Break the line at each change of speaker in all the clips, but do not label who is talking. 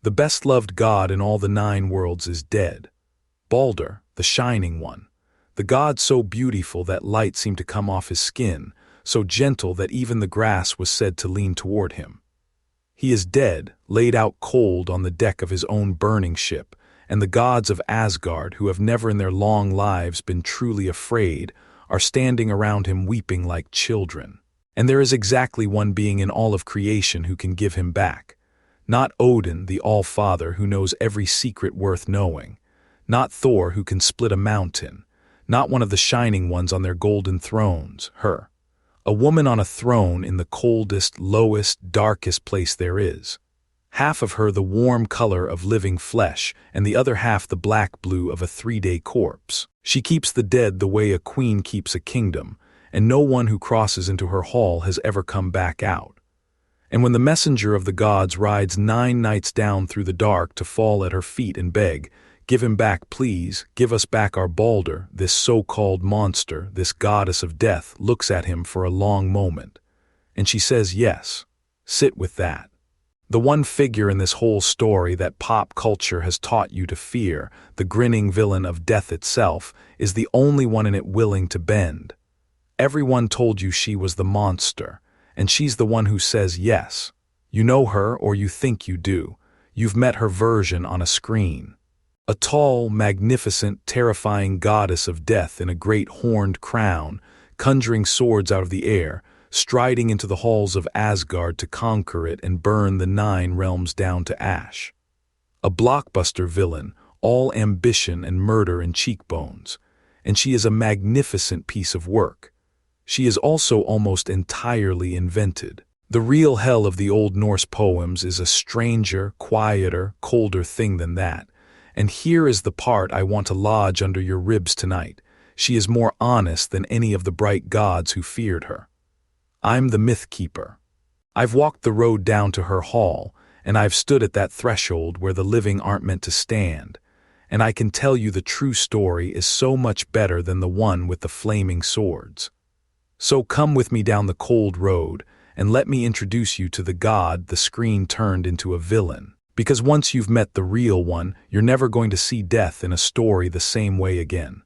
The best-loved god in all the 9 worlds is dead. Baldr, the Shining One, the god so beautiful that light seemed to come off his skin, so gentle that even the grass was said to lean toward him. He is dead, laid out cold on the deck of his own burning ship, and the gods of Asgard, who have never in their long lives been truly afraid, are standing around him weeping like children. And there is exactly one being in all of creation who can give him back. Not Odin, the All-Father, who knows every secret worth knowing. Not Thor, who can split a mountain. Not one of the Shining Ones on their golden thrones, her. A woman on a throne in the coldest, lowest, darkest place there is. Half of her the warm color of living flesh, and the other half the black blue of a 3-day corpse. She keeps the dead the way a queen keeps a kingdom, and no one who crosses into her hall has ever come back out. And when the messenger of the gods rides 9 nights down through the dark to fall at her feet and beg, "Give him back, please, give us back our Baldr," this so-called monster, this goddess of death, looks at him for a long moment. And she says yes. Sit with that. The one figure in this whole story that pop culture has taught you to fear, the grinning villain of death itself, is the only one in it willing to bend. Everyone told you she was the monster, and she's the one who says yes. You know her, or you think you do. You've met her version on a screen. A tall, magnificent, terrifying goddess of death in a great horned crown, conjuring swords out of the air, striding into the halls of Asgard to conquer it and burn the 9 realms down to ash. A blockbuster villain, all ambition and murder and cheekbones. And she is a magnificent piece of work. She is also almost entirely invented. The real hell of the old Norse poems is a stranger, quieter, colder thing than that. And here is the part I want to lodge under your ribs tonight. She is more honest than any of the bright gods who feared her. I'm the myth keeper. I've walked the road down to her hall, and I've stood at that threshold where the living aren't meant to stand. And I can tell you the true story is so much better than the one with the flaming swords. So come with me down the cold road, and let me introduce you to the god the screen turned into a villain. Because once you've met the real one, you're never going to see death in a story the same way again.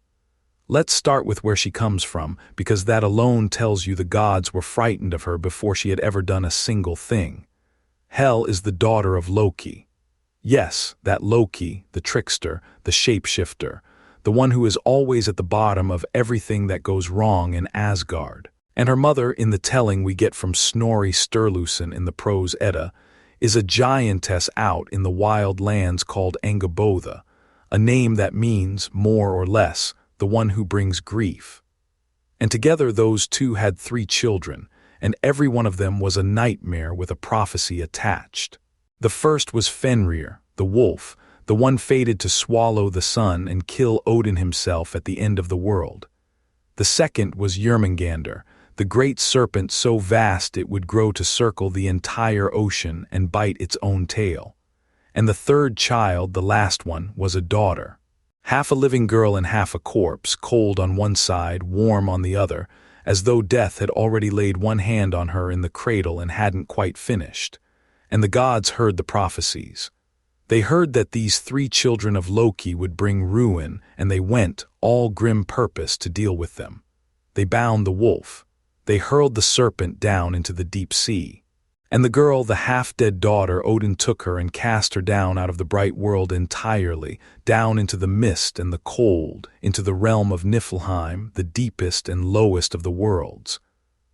Let's start with where she comes from, because that alone tells you the gods were frightened of her before she had ever done a single thing. Hel is the daughter of Loki. Yes, that Loki, the trickster, the shapeshifter, the one who is always at the bottom of everything that goes wrong in Asgard. And her mother, in the telling we get from Snorri in the Prose Edda, is a giantess out in the wild lands called Angabotha, a name that means, more or less, the one who brings grief. And together those two had 3 children, and every one of them was a nightmare with a prophecy attached. The first was Fenrir, the wolf, the one fated to swallow the sun and kill Odin himself at the end of the world. The second was Jörmungandr, the great serpent so vast it would grow to circle the entire ocean and bite its own tail. And the third child, the last one, was a daughter. Half a living girl and half a corpse, cold on one side, warm on the other, as though death had already laid one hand on her in the cradle and hadn't quite finished. And the gods heard the prophecies. They heard that these 3 children of Loki would bring ruin, and they went, all grim purpose, to deal with them. They bound the wolf. They hurled the serpent down into the deep sea. And the girl, the half-dead daughter, Odin took her and cast her down out of the bright world entirely, down into the mist and the cold, into the realm of Niflheim, the deepest and lowest of the worlds.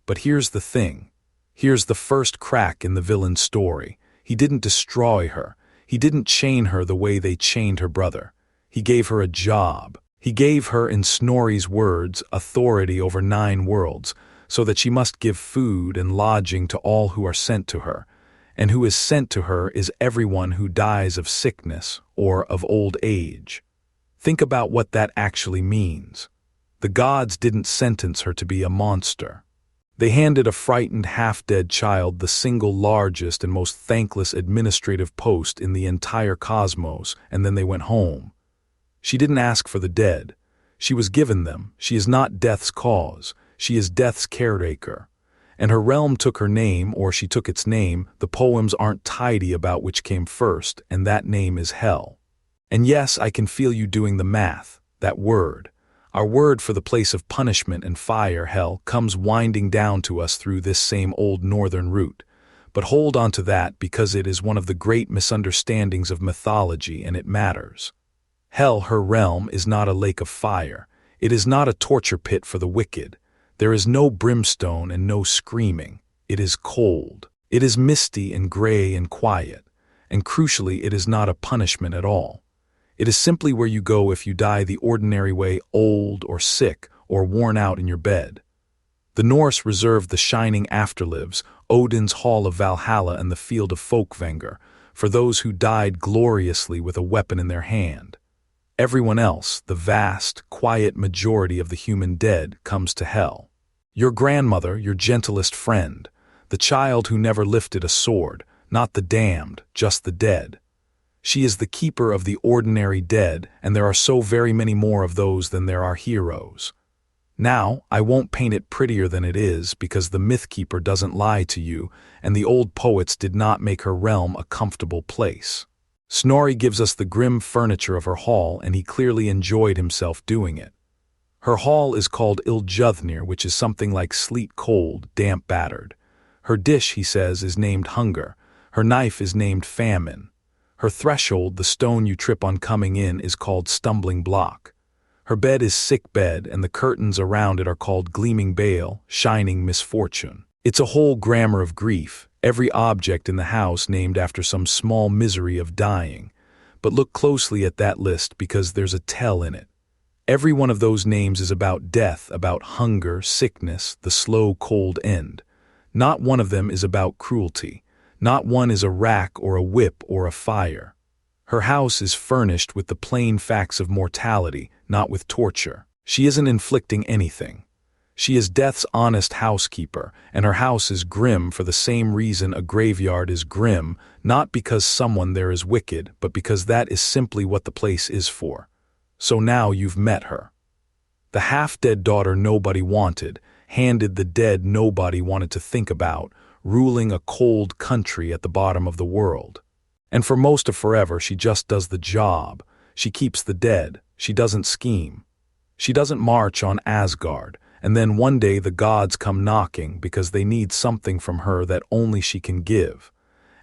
But here's the thing. Here's the first crack in the villain's story. He didn't destroy her. He didn't chain her the way they chained her brother. He gave her a job. He gave her, in Snorri's words, authority over 9 worlds, so that she must give food and lodging to all who are sent to her, and who is sent to her is everyone who dies of sickness or of old age. Think about what that actually means. The gods didn't sentence her to be a monster. They handed a frightened, half-dead child the single largest and most thankless administrative post in the entire cosmos, and then they went home. She didn't ask for the dead. She was given them. She is not death's cause. She is death's caretaker. And her realm took her name, or she took its name. The poems aren't tidy about which came first, and that name is Hel. And yes, I can feel you doing the math, that word. Our word for the place of punishment and fire, Hel, comes winding down to us through this same old northern route. But hold on to that, because it is one of the great misunderstandings of mythology, and it matters. Hel, her realm, is not a lake of fire. It is not a torture pit for the wicked. There is no brimstone and no screaming. It is cold. It is misty and gray and quiet. And crucially, it is not a punishment at all. It is simply where you go if you die the ordinary way, old or sick or worn out in your bed. The Norse reserved the shining afterlives, Odin's hall of Valhalla and the field of Folkvanger, for those who died gloriously with a weapon in their hand. Everyone else, the vast, quiet majority of the human dead, comes to Hel. Your grandmother, your gentlest friend, the child who never lifted a sword, not the damned, just the dead. She is the keeper of the ordinary dead, and there are so very many more of those than there are heroes. Now, I won't paint it prettier than it is, because the myth-keeper doesn't lie to you, and the old poets did not make her realm a comfortable place. Snorri gives us the grim furniture of her hall, and he clearly enjoyed himself doing it. Her hall is called Ildjöðnir, which is something like sleet cold, damp battered. Her dish, he says, is named Hunger. Her knife is named Famine. Her threshold, the stone you trip on coming in, is called Stumbling Block. Her bed is Sick Bed, and the curtains around it are called Gleaming Bale, Shining Misfortune. It's a whole grammar of grief, every object in the house named after some small misery of dying. But look closely at that list, because there's a tell in it. Every one of those names is about death, about hunger, sickness, the slow, cold end. Not one of them is about cruelty. Not one is a rack or a whip or a fire. Her house is furnished with the plain facts of mortality, not with torture. She isn't inflicting anything. She is death's honest housekeeper, and her house is grim for the same reason a graveyard is grim, not because someone there is wicked, but because that is simply what the place is for. So now you've met her. The half-dead daughter nobody wanted, handed the dead nobody wanted to think about, ruling a cold country at the bottom of the world. And for most of forever, she just does the job. She keeps the dead. She doesn't scheme. She doesn't march on Asgard, and then one day the gods come knocking because they need something from her that only she can give.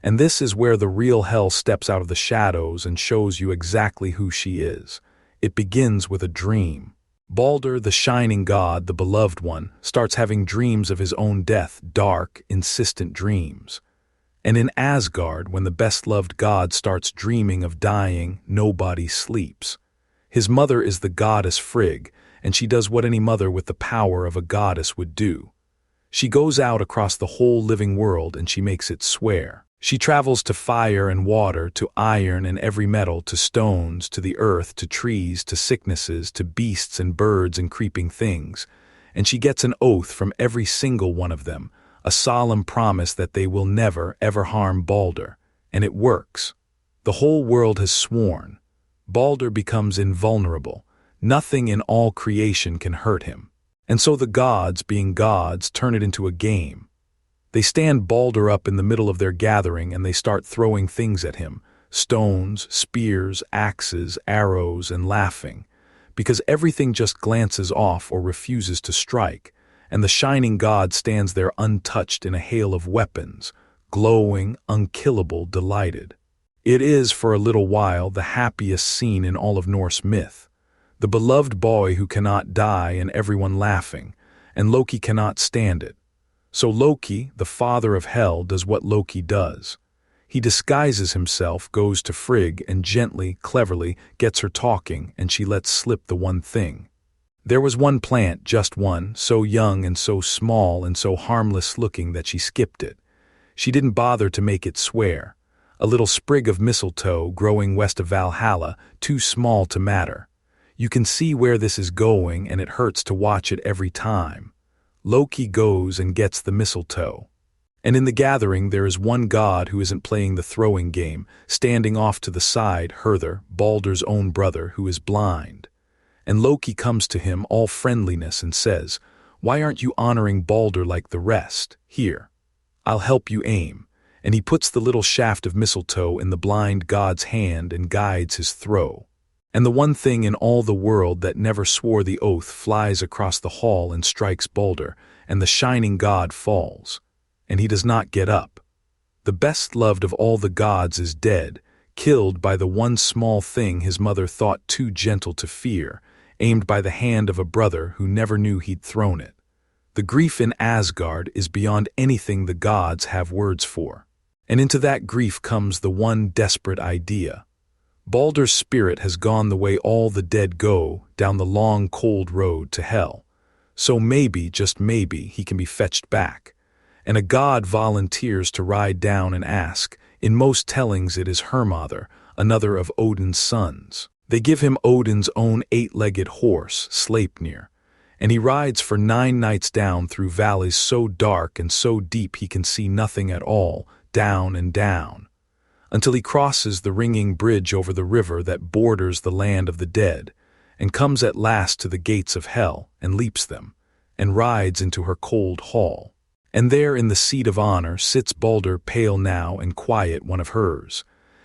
And this is where the real Hel steps out of the shadows and shows you exactly who she is. It begins with a dream. Baldr, the shining god, the beloved one, starts having dreams of his own death, dark, insistent dreams. And in Asgard, when the best-loved god starts dreaming of dying, nobody sleeps. His mother is the goddess Frigg, and she does what any mother with the power of a goddess would do. She goes out across the whole living world and she makes it swear. She travels to fire and water, to iron and every metal, to stones, to the earth, to trees, to sicknesses, to beasts and birds and creeping things. And she gets an oath from every single one of them, a solemn promise that they will never, ever harm Baldr. And it works. The whole world has sworn. Baldr becomes invulnerable. Nothing in all creation can hurt him. And so the gods, being gods, turn it into a game. They stand Baldr up in the middle of their gathering and they start throwing things at him, stones, spears, axes, arrows, and laughing, because everything just glances off or refuses to strike, and the shining god stands there untouched in a hail of weapons, glowing, unkillable, delighted. It is, for a little while, the happiest scene in all of Norse myth. The beloved boy who cannot die and everyone laughing, and Loki cannot stand it. So Loki, the father of Hel, does what Loki does. He disguises himself, goes to Frigg, and gently, cleverly, gets her talking, and she lets slip the one thing. There was one plant, just one, so young and so small and so harmless-looking that she skipped it. She didn't bother to make it swear. A little sprig of mistletoe growing west of Valhalla, too small to matter. You can see where this is going, and it hurts to watch it every time. Loki goes and gets the mistletoe. And in the gathering there is one god who isn't playing the throwing game, standing off to the side, Hörður, Baldr's own brother, who is blind. And Loki comes to him all friendliness and says, Why aren't you honoring Baldr like the rest? Here, I'll help you aim." And he puts the little shaft of mistletoe in the blind god's hand and guides his throw. And the one thing in all the world that never swore the oath flies across the hall and strikes Baldr, and the shining god falls. And he does not get up. The best loved of all the gods is dead, killed by the one small thing his mother thought too gentle to fear, aimed by the hand of a brother who never knew he'd thrown it. The grief in Asgard is beyond anything the gods have words for. And into that grief comes the one desperate idea. Baldr's spirit has gone the way all the dead go, down the long cold road to Hel. So maybe, just maybe, he can be fetched back. And a god volunteers to ride down and ask. In most tellings it is Hermother, another of Odin's sons. They give him Odin's own 8-legged horse, Sleipnir, and he rides for 9 nights down through valleys so dark and so deep he can see nothing at all, down and down, until he crosses the ringing bridge over the river that borders the land of the dead, and comes at last to the gates of Hel, and leaps them, and rides into her cold hall. And there in the seat of honor sits Baldr, pale now and quiet, one of hers.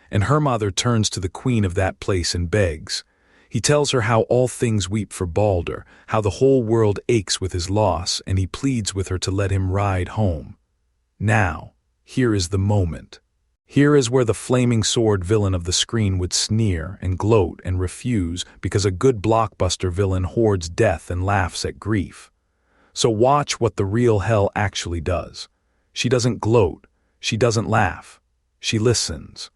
And Hermother turns to the queen of that place and begs. He tells her how all things weep for Baldr, how the whole world aches with his loss, and he pleads with her to let him ride home. Now, here is the moment. Here is where the flaming sword villain of the screen would sneer and gloat and refuse because a good blockbuster villain hoards death and laughs at grief. So watch what the real Hel actually does. She doesn't gloat, she doesn't laugh, she listens.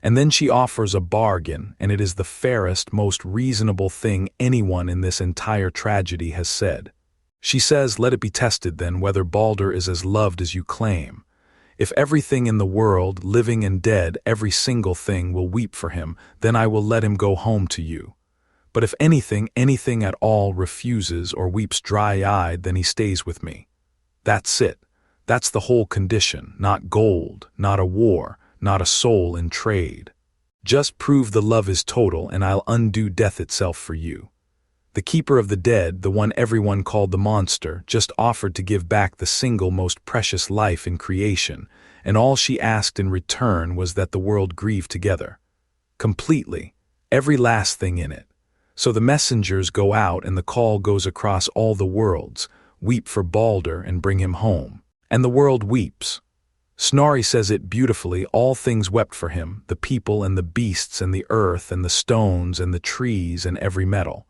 And then she offers a bargain, and it is the fairest, most reasonable thing anyone in this entire tragedy has said. She says, "Let it be tested then whether Baldr is as loved as you claim. If everything in the world, living and dead, every single thing will weep for him, then I will let him go home to you. But if anything at all refuses or weeps dry-eyed, then he stays with me. That's it. That's the whole condition, not gold, not a war, not a soul in trade. Just prove the love is total and I'll undo death itself for you." The keeper of the dead, the one everyone called the monster, just offered to give back the single most precious life in creation, and all she asked in return was that the world grieve together. Completely, every last thing in it. So the messengers go out and the call goes across all the worlds, "Weep for Baldr and bring him home." And the world weeps. Snorri says it beautifully, all things wept for him, the people and the beasts and the earth and the stones and the trees and every metal.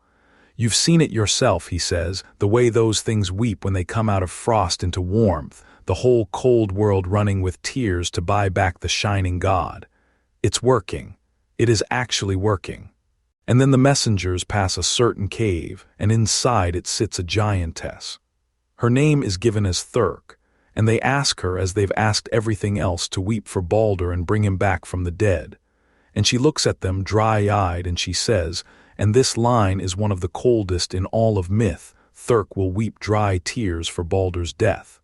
You've seen it yourself, he says, the way those things weep when they come out of frost into warmth, the whole cold world running with tears to buy back the shining god. It's working. It is actually working. And then the messengers pass a certain cave, and inside it sits a giantess. Her name is given as Thurk, and they ask her, as they've asked everything else, to weep for Baldr and bring him back from the dead. And she looks at them dry-eyed and she says, and this line is one of the coldest in all of myth, "Thurk will weep dry tears for Baldr's death.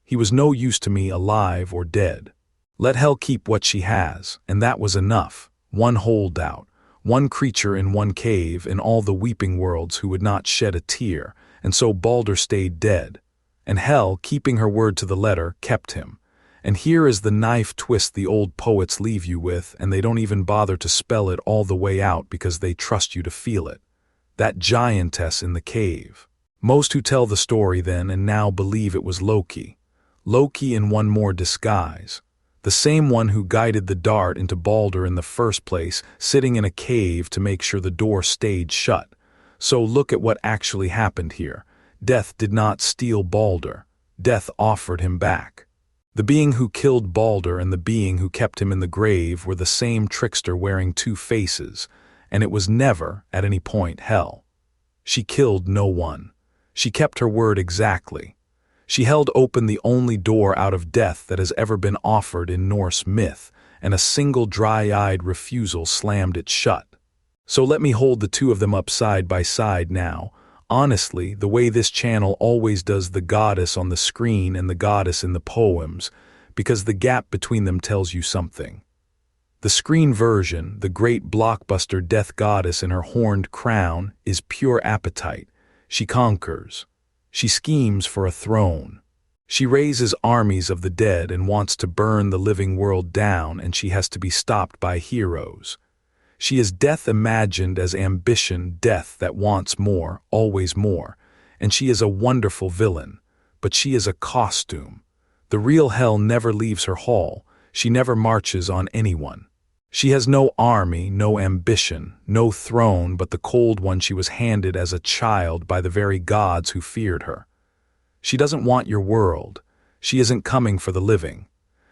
He was no use to me alive or dead. Let Hel keep what she has," and that was enough. One holdout, one creature in one cave in all the weeping worlds who would not shed a tear, and so Baldr stayed dead. And Hel, keeping her word to the letter, kept him. And here is the knife twist the old poets leave you with, and they don't even bother to spell it all the way out because they trust you to feel it. That giantess in the cave. Most who tell the story then and now believe it was Loki. Loki in one more disguise. The same one who guided the dart into Baldr in the first place, sitting in a cave to make sure the door stayed shut. So look at what actually happened here. Death did not steal Baldr. Death offered him back. The being who killed Baldr and the being who kept him in the grave were the same trickster wearing two faces, and it was never, at any point, Hel. She killed no one. She kept her word exactly. She held open the only door out of death that has ever been offered in Norse myth, and a single dry-eyed refusal slammed it shut. So let me hold the two of them up side by side now, honestly, the way this channel always does the goddess on the screen and the goddess in the poems, because the gap between them tells you something. The screen version, the great blockbuster death goddess in her horned crown, is pure appetite. She conquers. She schemes for a throne. She raises armies of the dead and wants to burn the living world down, and she has to be stopped by heroes. She is death imagined as ambition, death that wants more, always more, and she is a wonderful villain, but she is a costume. The real Hel never leaves her hall, she never marches on anyone. She has no army, no ambition, no throne but the cold one she was handed as a child by the very gods who feared her. She doesn't want your world. She isn't coming for the living.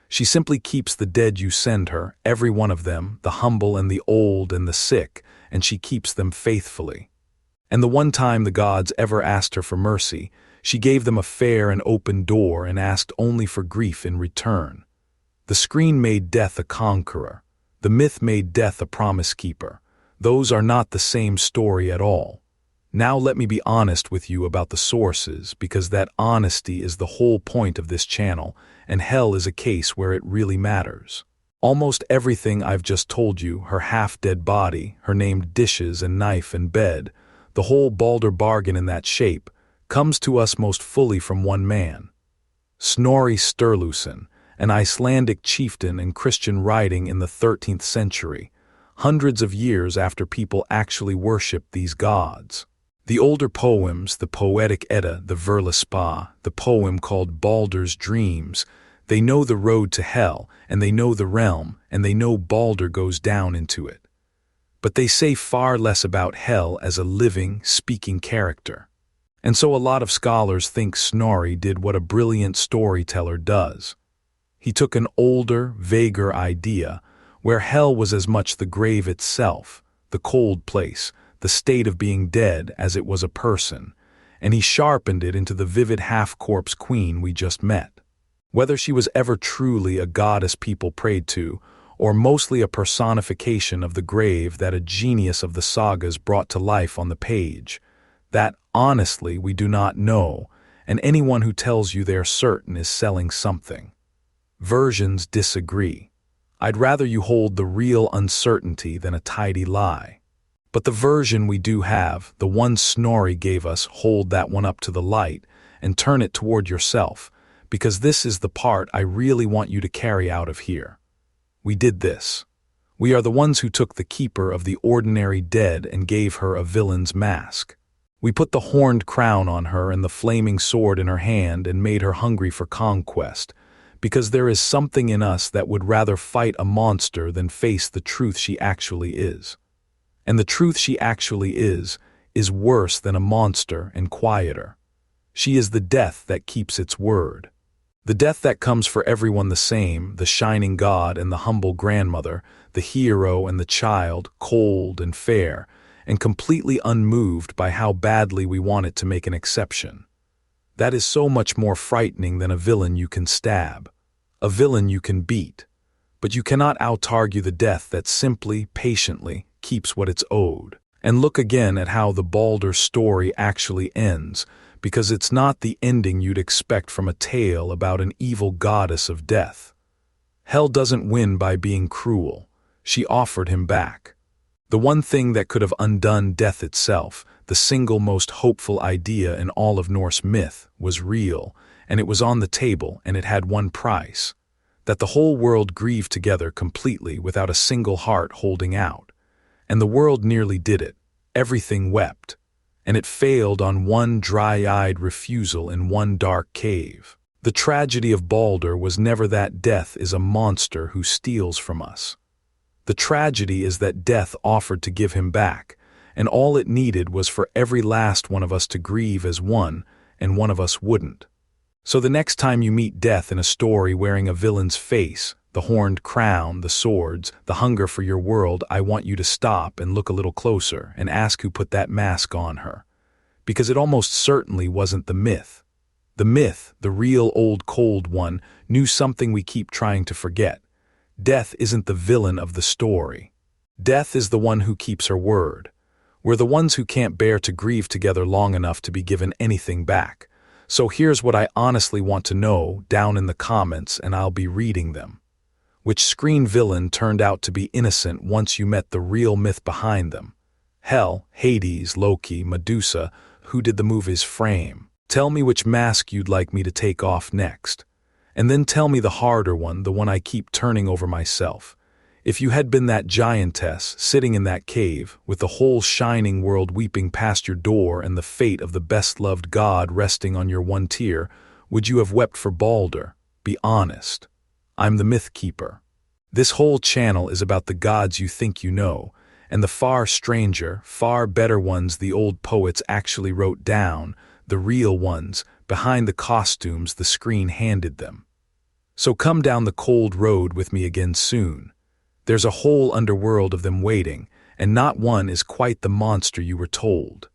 She simply keeps the dead you send her, every one of them, the humble and the old and the sick, and she keeps them faithfully. And the one time the gods ever asked her for mercy, she gave them a fair and open door and asked only for grief in return. The screen made death a conqueror. The myth made death a promise keeper. Those are not the same story at all. Now let me be honest with you about the sources, because that honesty is the whole point of this channel, and Hel is a case where it really matters. Almost everything I've just told you, her half-dead body, her named dishes and knife and bed, the whole Baldr bargain in that shape, comes to us most fully from one man. Snorri Sturluson, an Icelandic chieftain and Christian writing in the 13th century, hundreds of years after people actually worshipped these gods. The older poems, the Poetic Edda, the Verlispa, the poem called Baldr's Dreams, they know the road to Hel, and they know the realm, and they know Baldr goes down into it. But they say far less about Hel as a living, speaking character. And so a lot of scholars think Snorri did what a brilliant storyteller does. He took an older, vaguer idea, where Hel was as much the grave itself, the cold place, the state of being dead as it was a person, and he sharpened it into the vivid half-corpse queen we just met. Whether she was ever truly a goddess people prayed to, or mostly a personification of the grave that a genius of the sagas brought to life on the page, that, honestly, we do not know, and anyone who tells you they're certain is selling something. Versions disagree. I'd rather you hold the real uncertainty than a tidy lie. But the version we do have, the one Snorri gave us, hold that one up to the light and turn it toward yourself, because this is the part I really want you to carry out of here. We did this. We are the ones who took the keeper of the ordinary dead and gave her a villain's mask. We put the horned crown on her and the flaming sword in her hand and made her hungry for conquest, because there is something in us that would rather fight a monster than face the truth she actually is. And the truth she actually is worse than a monster and quieter. She is the death that keeps its word. The death that comes for everyone the same, the shining god and the humble grandmother, the hero and the child, cold and fair, and completely unmoved by how badly we want it to make an exception. That is so much more frightening than a villain you can stab, a villain you can beat, but you cannot out-argue the death that simply, patiently, keeps what it's owed. And look again at how the Baldr story actually ends, because it's not the ending you'd expect from a tale about an evil goddess of death. Hel doesn't win by being cruel. She offered him back. The one thing that could have undone death itself, the single most hopeful idea in all of Norse myth, was real, and it was on the table, and it had one price: that the whole world grieved together completely without a single heart holding out. And the world nearly did it. Everything wept. And it failed on one dry-eyed refusal in one dark cave. The tragedy of Baldr was never that death is a monster who steals from us. The tragedy is that death offered to give him back, and all it needed was for every last one of us to grieve as one, and one of us wouldn't. So the next time you meet death in a story wearing a villain's face, the horned crown, the swords, the hunger for your world, I want you to stop and look a little closer and ask who put that mask on her. Because it almost certainly wasn't the myth. The myth, the real old cold one, knew something we keep trying to forget. Death isn't the villain of the story. Death is the one who keeps her word. We're the ones who can't bear to grieve together long enough to be given anything back. So here's what I honestly want to know down in the comments, and I'll be reading them. Which screen villain turned out to be innocent once you met the real myth behind them? Hel, Hades, Loki, Medusa, who did the move his frame? Tell me which mask you'd like me to take off next. And then tell me the harder one, the one I keep turning over myself. If you had been that giantess sitting in that cave, with the whole shining world weeping past your door and the fate of the best-loved god resting on your one tear, would you have wept for Baldr? Be honest. I'm the myth keeper. This whole channel is about the gods you think you know, and the far stranger, far better ones the old poets actually wrote down, the real ones, behind the costumes the screen handed them. So come down the cold road with me again soon. There's a whole underworld of them waiting, and not one is quite the monster you were told.